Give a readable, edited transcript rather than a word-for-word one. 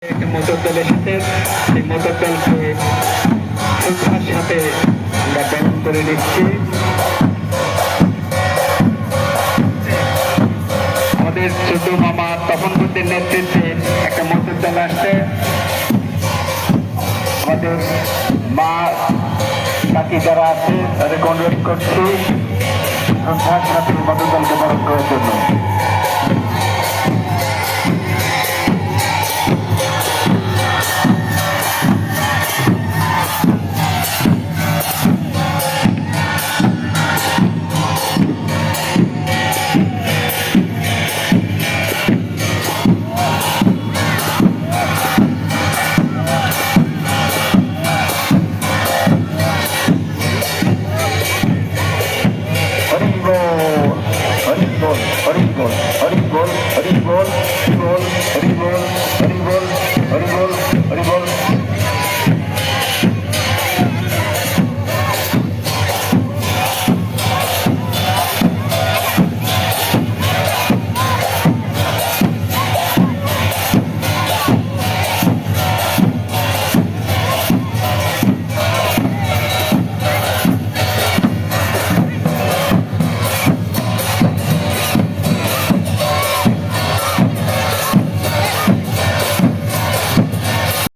একটা মোটর দল এসেছে, সেই মোটর দলকে শ্রদ্ধার সাথে আমরা বরণ করে নিচ্ছি। আমাদের ছোট মামা তপন বুদ্ধের নেতৃত্বে একটা মোটর দল আসছে। আমাদের মা বাকি যারা আছে তাদেরকে অনুরোধ করছি শ্রদ্ধার সাথে মোটর দলকে বরণ করার জন্য।